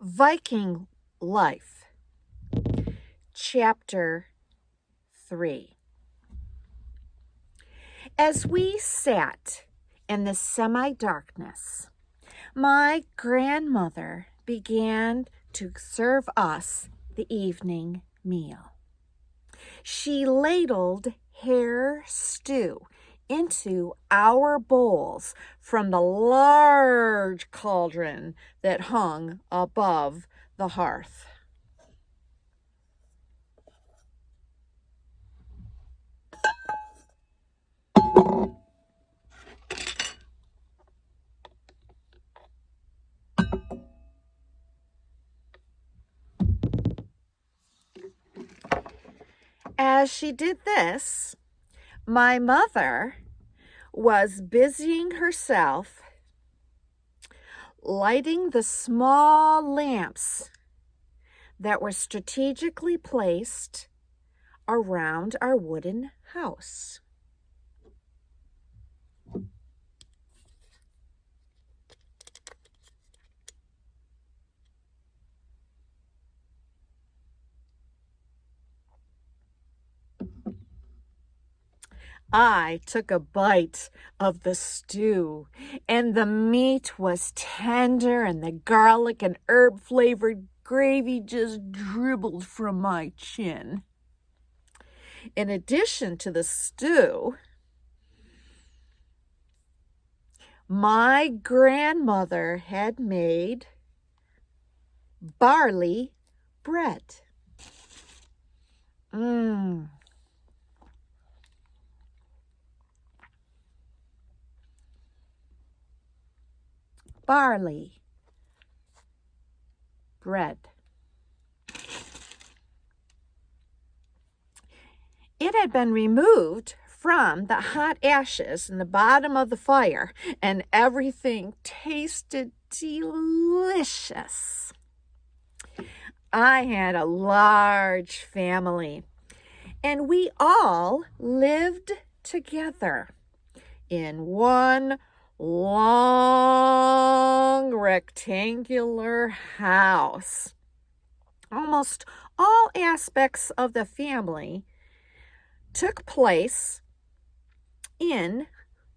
Viking Life, Chapter 3. As we sat in the semi-darkness, my grandmother began to serve us the evening meal. She ladled hare stew into our bowls from the large cauldron that hung above the hearth. As she did this, my mother was busying herself lighting the small lamps that were strategically placed around our wooden house. I took a bite of the stew, and the meat was tender, and the garlic and herb-flavored gravy just dribbled from my chin. In addition to the stew, my grandmother had made barley bread. Barley bread. It had been removed from the hot ashes in the bottom of the fire, and everything tasted delicious. I had a large family, and we all lived together in one long rectangular house. Almost all aspects of the family took place in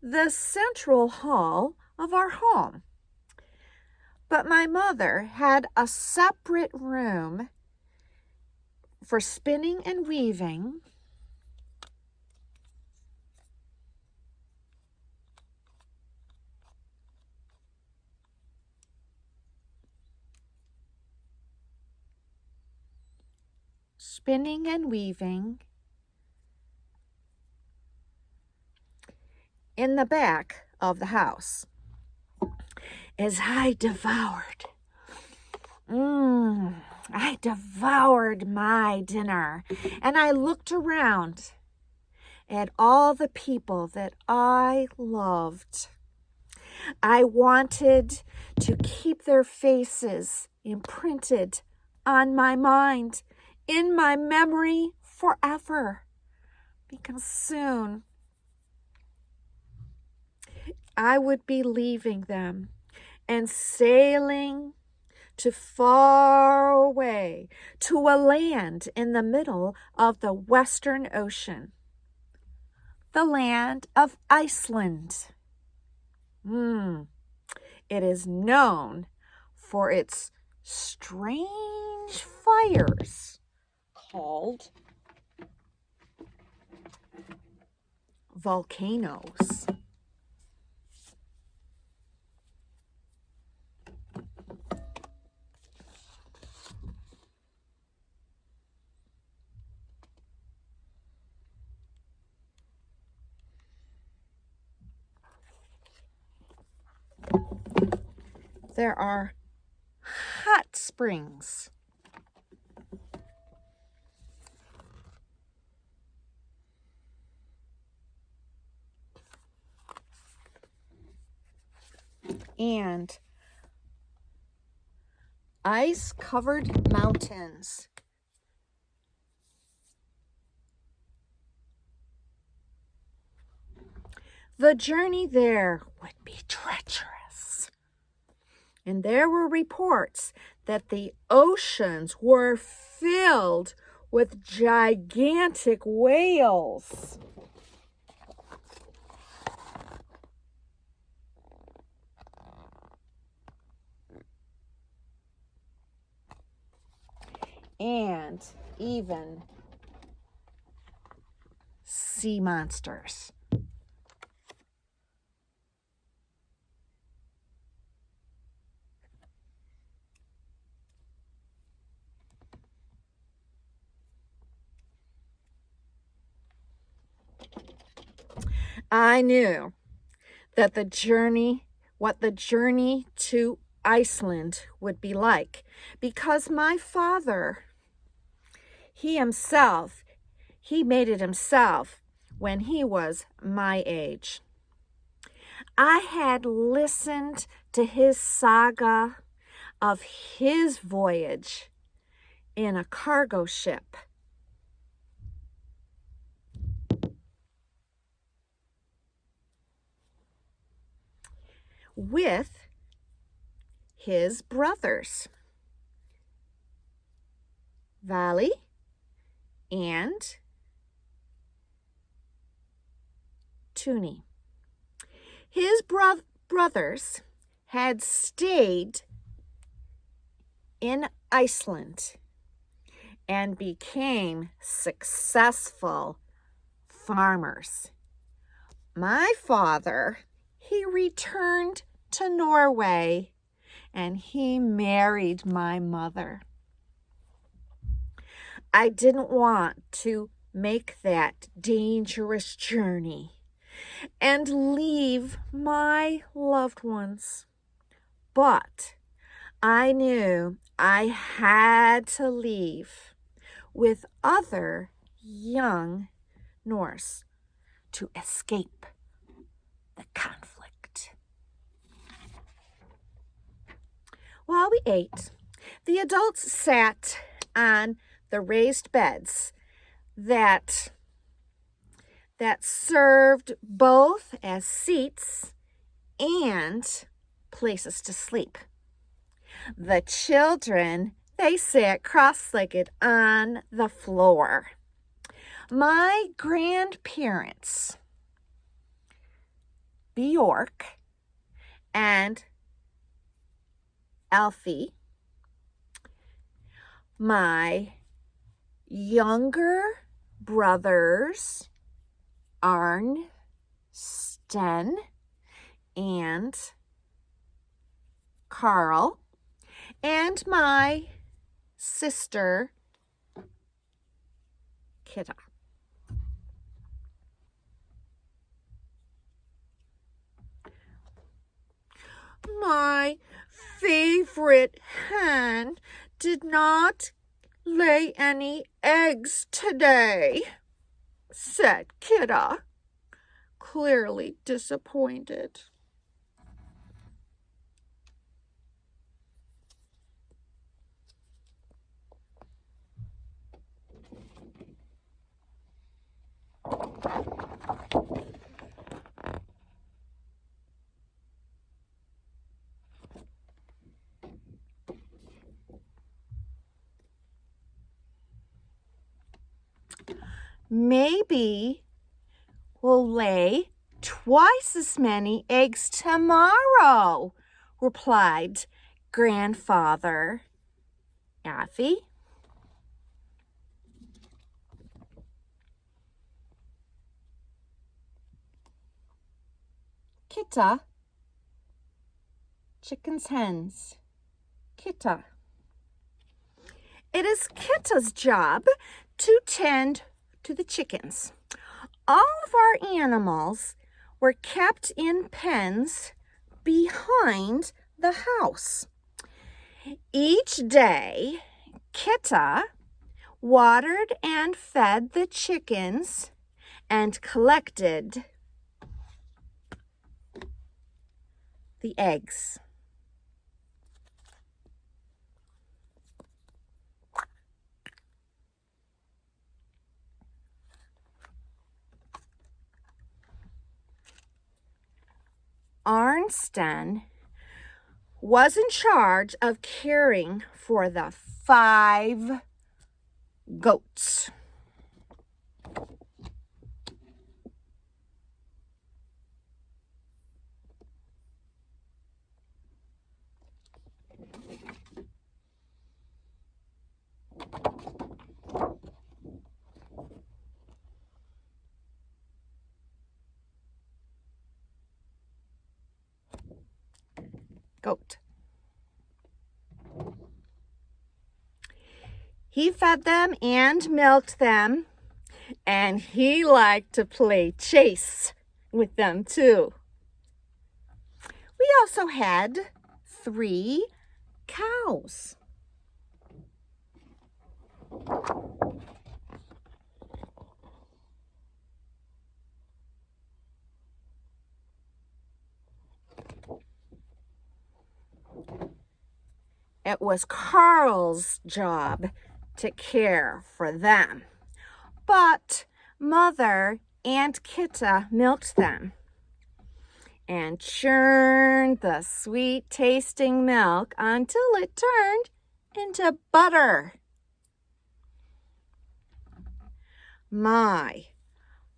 the central hall of our home. But my mother had a separate room for spinning and weaving, in the back of the house. As I devoured my dinner, and I looked around at all the people that I loved. I wanted to keep their faces imprinted on my mind, in my memory forever, because soon I would be leaving them and sailing to far away, to a land in the middle of the Western Ocean, the land of Iceland. It is known for its strange fires called volcanoes. There are hot springs. And ice-covered mountains. The journey there would be treacherous. And there were reports that the oceans were filled with gigantic whales. And even sea monsters. I knew that what the journey to Iceland would be like, because my father, he made it himself when he was my age. I had listened to his saga of his voyage in a cargo ship. With his brothers, Valley and Toonie. His brothers had stayed in Iceland and became successful farmers. My father, he returned to Norway and he married my mother. I didn't want to make that dangerous journey and leave my loved ones, but I knew I had to leave with other young Norse to escape the conflict. While we ate, the adults sat on the raised beds that served both as seats and places to sleep. The children, they sat cross-legged on the floor. My grandparents, Bjork and Alfie, my younger brothers, Arn, Sten, and Carl, and my sister, Kitta. My favorite hen did not lay any eggs today, said Kitta, clearly disappointed. Maybe we'll lay twice as many eggs tomorrow, replied Grandfather Alfie. Kitta. Chickens, hens. Kitta. It is Kitta's job to tend to the chickens. All of our animals were kept in pens behind the house. Each day, Kitta watered and fed the chickens and collected the eggs. Arnstein was in charge of caring for the 5 goats. Goat. He fed them and milked them, and he liked to play chase with them too. We also had 3 cows. It was Carl's job to care for them, but Mother and Kitta milked them and churned the sweet-tasting milk until it turned into butter. My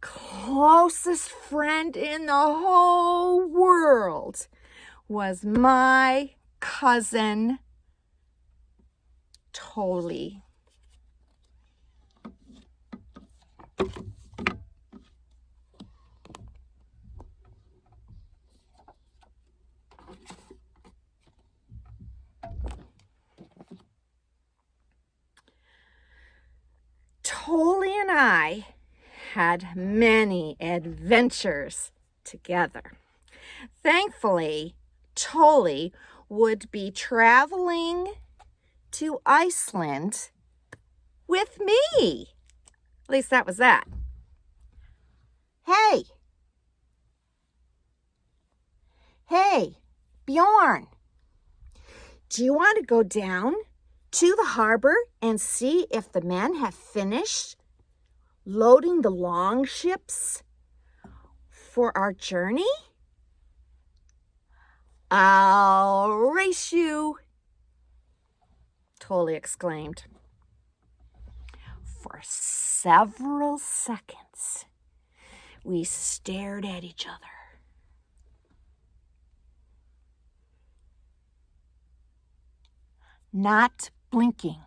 closest friend in the whole world was my cousin Tolly. Tolly and I had many adventures together. Thankfully, Tolly would be traveling to Iceland with me. At least that was that. Hey, Bjorn, do you want to go down to the harbor and see if the men have finished loading the long ships for our journey? I'll race you, Tolly exclaimed. For several seconds, we stared at each other. Not blinking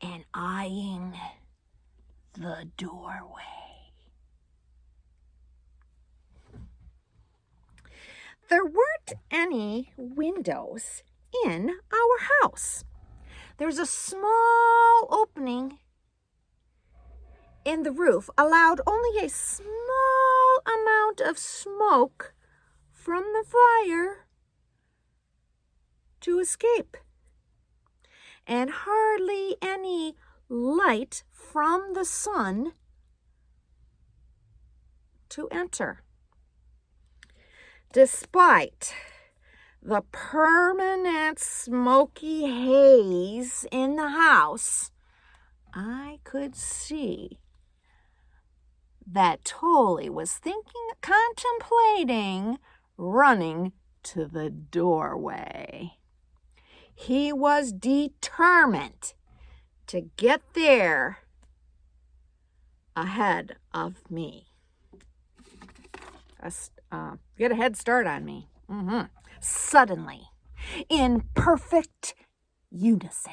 and eyeing the doorway. There weren't any windows in our house. There's a small opening in the roof, allowed only a small amount of smoke from the fire to escape, and hardly any light from the sun to enter. Despite the permanent smoky haze in the house, I could see that Tolly was contemplating running to the doorway. He was determined to get there ahead of me. Get a head start on me. Suddenly, in perfect unison,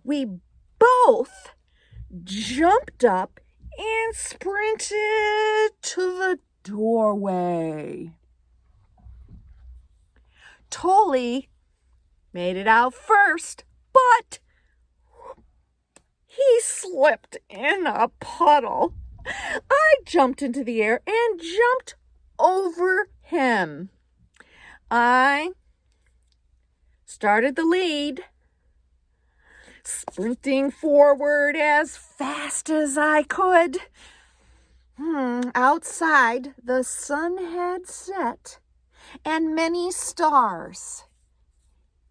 we both jumped up and sprinted to the doorway. Tolly made it out first, but he slipped in a puddle. I jumped into the air and jumped over him. I started the lead, sprinting forward as fast as I could. Outside, the sun had set, and many stars,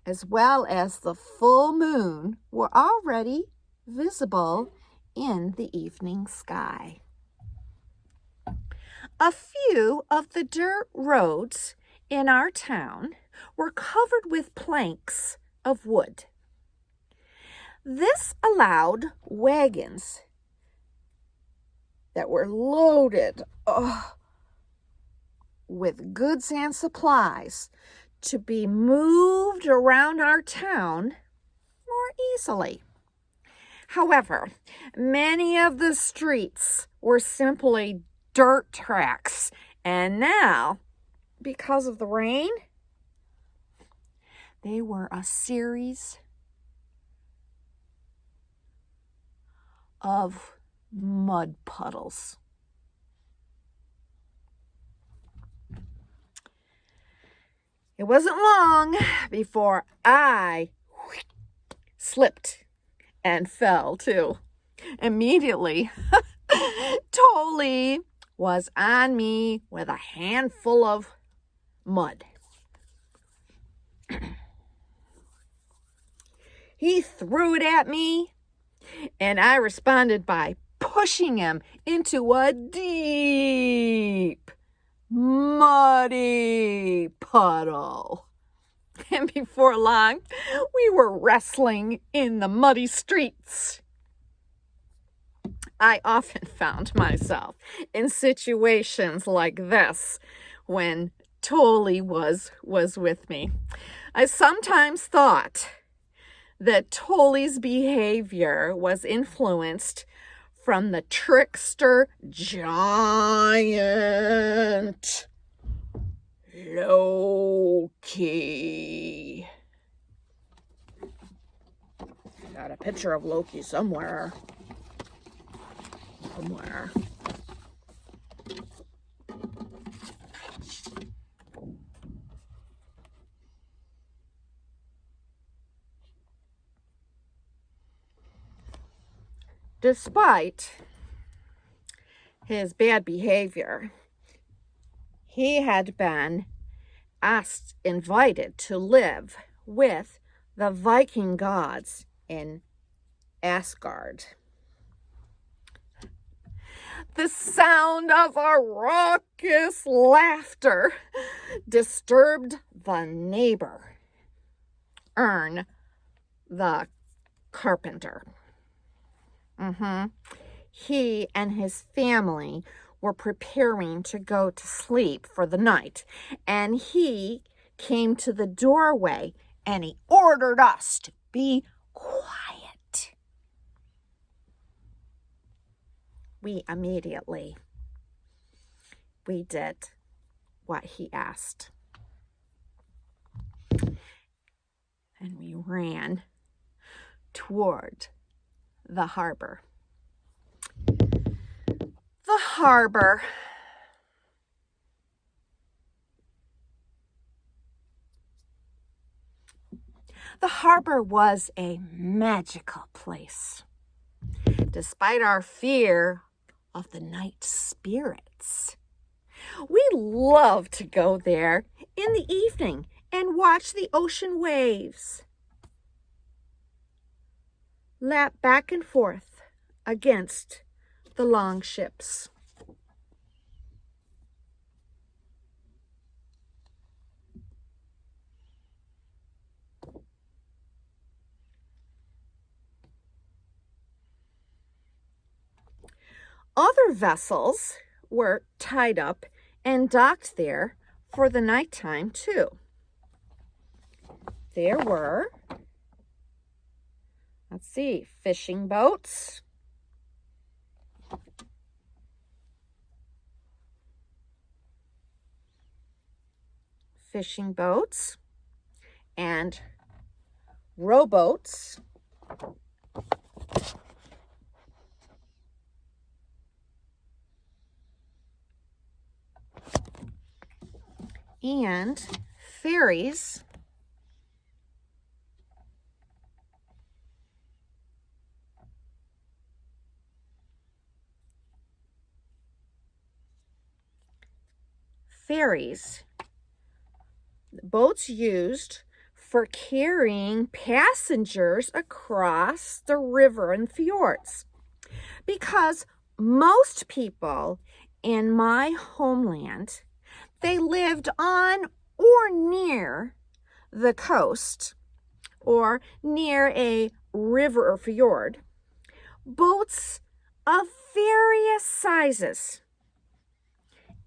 as well as the full moon, were already visible in the evening sky. A few of the dirt roads in our town were covered with planks of wood. This allowed wagons that were loaded with goods and supplies to be moved around our town more easily. However, many of the streets were simply dirt tracks, and now, because of the rain, they were a series of mud puddles. It wasn't long before I slipped and fell too. Immediately, Tolly was on me with a handful of mud. He threw it at me, and I responded by pushing him into a deep, muddy puddle. And before long, we were wrestling in the muddy streets. I often found myself in situations like this when Tolly was with me. I sometimes thought that Tolly's behavior was influenced from the trickster giant Loki. Got a picture of Loki somewhere. Despite his bad behavior, he had been invited to live with the Viking gods in Asgard. The sound of a raucous laughter disturbed the neighbor, Ern the carpenter. He and his family were preparing to go to sleep for the night, and he came to the doorway and he ordered us to be quiet. We did what he asked, and we ran toward the harbor. The harbor. The harbor was a magical place. Despite our fear of the night spirits, we loved to go there in the evening and watch the ocean waves lap back and forth against the long ships. Other vessels were tied up and docked there for the nighttime too. There were, fishing boats, and rowboats, and ferries, boats used for carrying passengers across the river and fjords. Because most people in my homeland, they lived on or near the coast or near a river or fjord, boats of various sizes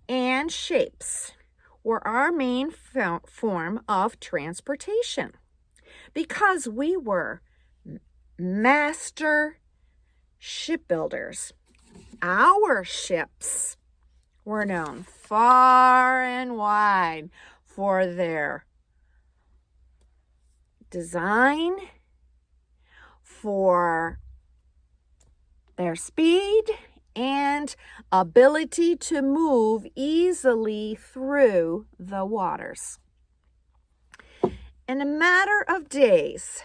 and shapes were our main form of transportation because we were master shipbuilders. Our ships were known far and wide for their design, for their speed, and ability to move easily through the waters. In a matter of days,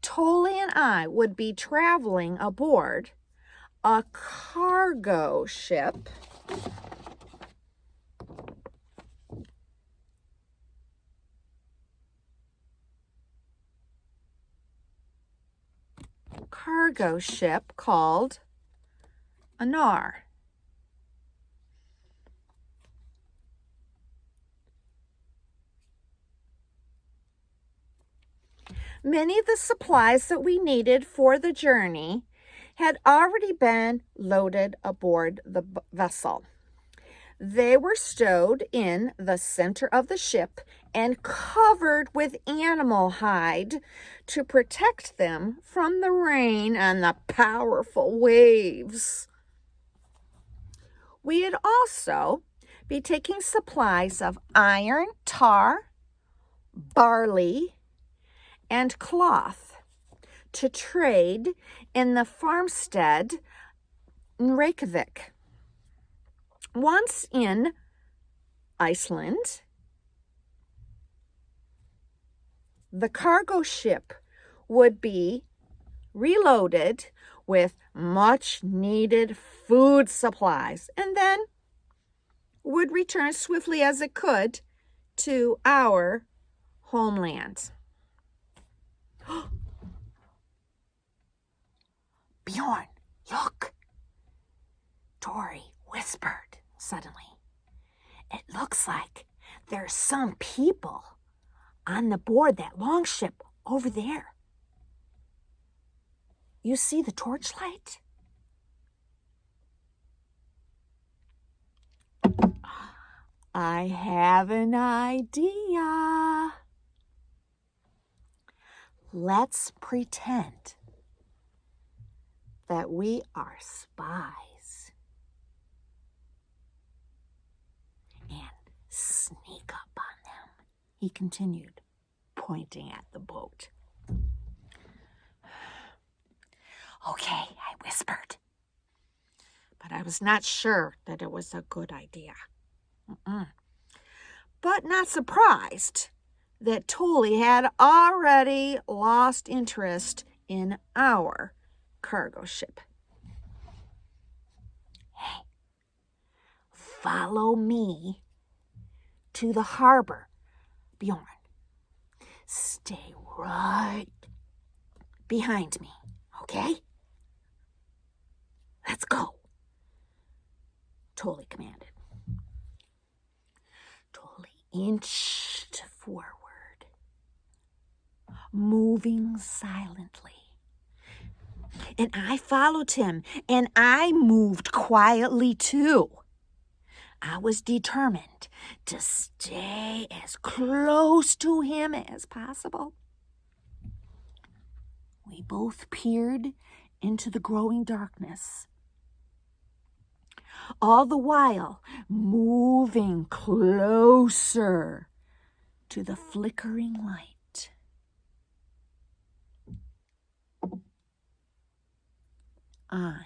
Tolly and I would be traveling aboard a cargo ship called a Nar. Many of the supplies that we needed for the journey had already been loaded aboard the vessel. They were stowed in the center of the ship and covered with animal hide to protect them from the rain and the powerful waves. We'd also be taking supplies of iron, tar, barley, and cloth to trade in the farmstead in Reykjavik. Once in Iceland, the cargo ship would be reloaded with much needed food supplies and then would return as swiftly as it could to our homeland. Bjorn, look! Tori whispered suddenly. It looks like there's some people on the board that longship over there. You see the torchlight? I have an idea. Let's pretend that we are spies and sneak up on them, he continued, pointing at the boat. Okay, I whispered, but I was not sure that it was a good idea. But not surprised that Tolly had already lost interest in our cargo ship. Hey, follow me to the harbor, Bjorn. Stay right behind me, okay? Let's go, Tolly commanded. Tolly inched forward, moving silently. And I followed him, and I moved quietly too. I was determined to stay as close to him as possible. We both peered into the growing darkness, all the while moving closer to the flickering light. On